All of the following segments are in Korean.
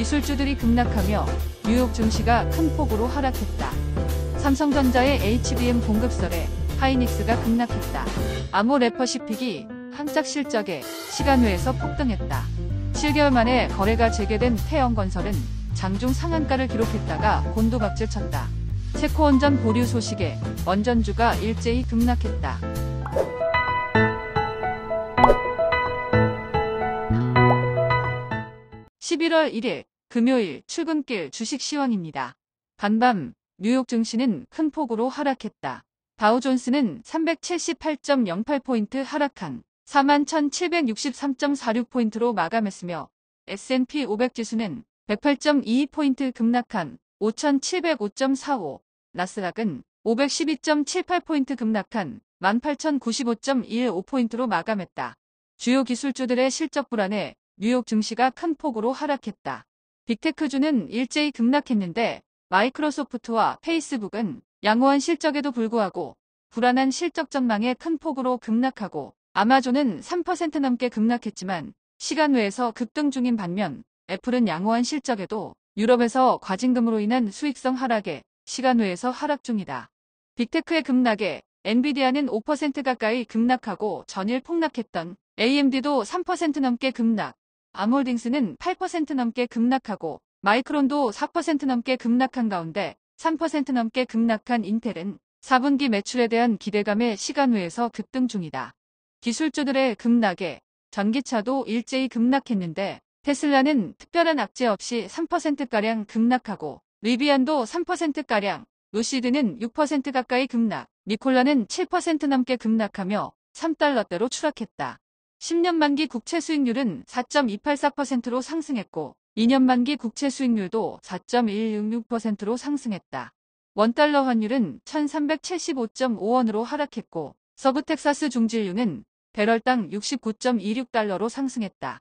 기술주들이 급락하며 뉴욕 증시가 큰 폭으로 하락했다. 삼성전자의 HBM 공급설에 하이닉스가 급락했다. 아모레퍼시픽이 한짝 실적에 시간외에서 폭등했다. 7개월 만에 거래가 재개된 태영건설은 장중 상한가를 기록했다가 곤두박질 쳤다. 체코원전 보류 소식에 원전주가 일제히 급락했다. 11월 1일 금요일 출근길 주식 시황입니다. 간밤 뉴욕 증시는 큰 폭으로 하락했다. 다우존스는 378.08포인트 하락한 41,763.46포인트로 마감했으며 S&P 500 지수는 108.22포인트 급락한 5,705.45, 나스닥은 512.78포인트 급락한 18,095.15포인트로 마감했다. 주요 기술주들의 실적 불안에 뉴욕 증시가 큰 폭으로 하락했다. 빅테크주는 일제히 급락했는데 마이크로소프트와 페이스북은 양호한 실적에도 불구하고 불안한 실적 전망에 큰 폭으로 급락하고 아마존은 3% 넘게 급락했지만 시간 외에서 급등 중인 반면 애플은 양호한 실적에도 유럽에서 과징금으로 인한 수익성 하락에 시간 외에서 하락 중이다. 빅테크의 급락에 엔비디아는 5% 가까이 급락하고 전일 폭락했던 AMD도 3% 넘게 급락, 암홀딩스는 8% 넘게 급락하고 마이크론도 4% 넘게 급락한 가운데 3% 넘게 급락한 인텔은 4분기 매출에 대한 기대감에 시간 외에서 급등 중이다. 기술주들의 급락에 전기차도 일제히 급락했는데 테슬라는 특별한 악재 없이 3%가량 급락하고 리비안도 3%가량, 루시드는 6% 가까이 급락, 니콜라는 7% 넘게 급락하며 3달러대로 추락했다. 10년 만기 국채 수익률은 4.284%로 상승했고 2년 만기 국채 수익률도 4.166%로 상승했다. 원달러 환율은 1375.5원으로 하락했고 서부텍사스 중진유는 배럴당 69.26달러로 상승했다.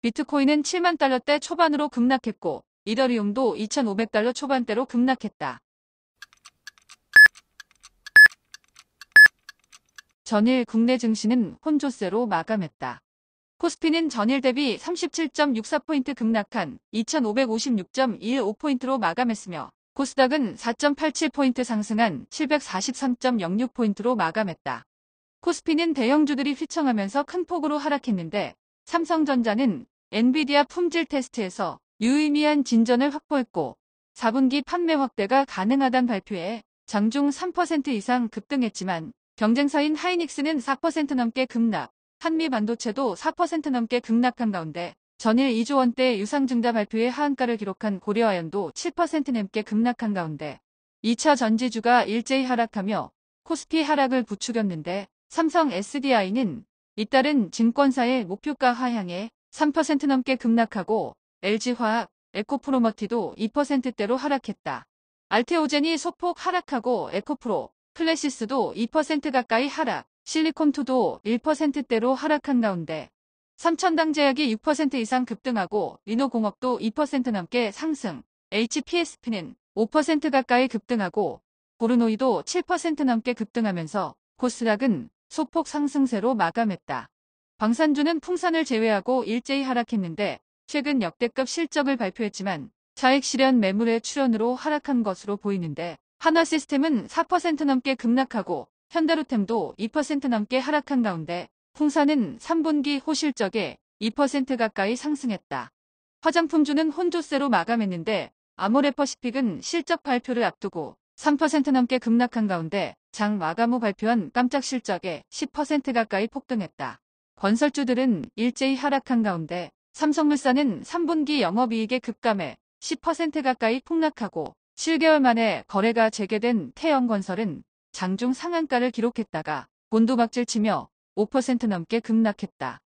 비트코인은 7만 달러대 초반으로 급락했고 이더리움도 2,500달러 초반대로 급락했다. 전일 국내 증시는 혼조세로 마감했다. 코스피는 전일 대비 37.64포인트 급락한 2,556.15포인트로 마감했으며 코스닥은 4.87포인트 상승한 743.06포인트로 마감했다. 코스피는 대형주들이 휘청하면서 큰 폭으로 하락했는데 삼성전자는 엔비디아 품질 테스트에서 유의미한 진전을 확보했고 4분기 판매 확대가 가능하다는 발표에 장중 3% 이상 급등했지만 경쟁사인 하이닉스는 4% 넘게 급락, 한미반도체도 4% 넘게 급락한 가운데 전일 2조 원대 유상증자 발표에 하한가를 기록한 고려아연도 7% 넘게 급락한 가운데 2차 전지주가 일제히 하락하며 코스피 하락을 부추겼는데 삼성 SDI는 잇따른 증권사의 목표가 하향에 3% 넘게 급락하고 LG화학, 에코프로머티도 2%대로 하락했다. 알테오젠이 소폭 하락하고 에코프로, 클래시스도 2% 가까이 하락, 실리콘투도 1%대로 하락한 가운데 삼천당제약이 6% 이상 급등하고 리노공업도 2% 넘게 상승, HPSP는 5% 가까이 급등하고 보르노이도 7% 넘게 급등하면서 코스닥은 소폭 상승세로 마감했다. 방산주는 풍산을 제외하고 일제히 하락했는데 최근 역대급 실적을 발표했지만 차익 실현 매물의 출현으로 하락한 것으로 보이는데 한화시스템은 4% 넘게 급락하고 현대로템도 2% 넘게 하락한 가운데 풍산은 3분기 호실적에 2% 가까이 상승했다. 화장품주는 혼조세로 마감했는데 아모레퍼시픽은 실적 발표를 앞두고 3% 넘게 급락한 가운데 장 마감 후 발표한 깜짝 실적에 10% 가까이 폭등했다. 건설주들은 일제히 하락한 가운데 삼성물산은 3분기 영업이익의 급감에 10% 가까이 폭락하고 7개월 만에 거래가 재개된 태영건설은 장중 상한가를 기록했다가 곤두박질 치며 5% 넘게 급락했다.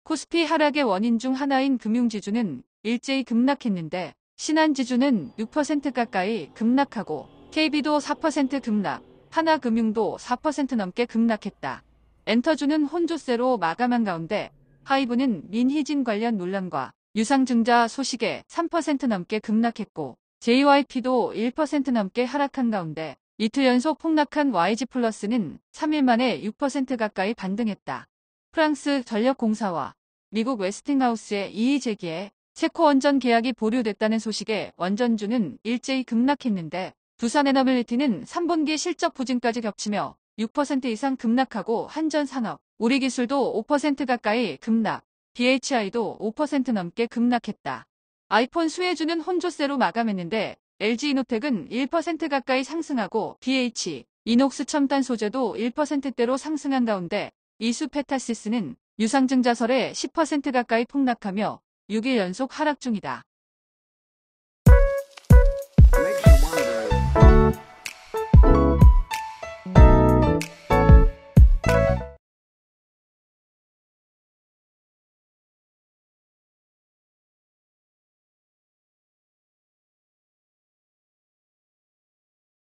코스피 하락의 원인 중 하나인 금융지주는 일제히 급락했는데 신한지주는 6% 가까이 급락하고 KB도 4% 급락, 하나금융도 4% 넘게 급락했다. 엔터주는 혼조세로 마감한 가운데 하이브는 민희진 관련 논란과 유상증자 소식에 3% 넘게 급락했고 JYP도 1% 넘게 하락한 가운데 이틀 연속 폭락한 YG플러스는 3일 만에 6% 가까이 반등했다. 프랑스 전력공사와 미국 웨스팅하우스의 이의 제기에 세코원전 계약이 보류됐다는 소식에 원전주는 일제히 급락했는데 두산에너빌리티는 3분기 실적 부진까지 겹치며 6% 이상 급락하고 한전산업, 우리기술도 5% 가까이 급락, BHI도 5% 넘게 급락했다. 아이폰 수혜주는 혼조세로 마감했는데 LG이노텍은 1% 가까이 상승하고 BH, 이녹스 첨단 소재도 1%대로 상승한 가운데 이수페타시스는 유상증자설에 10% 가까이 폭락하며 6일 연속 하락 중이다.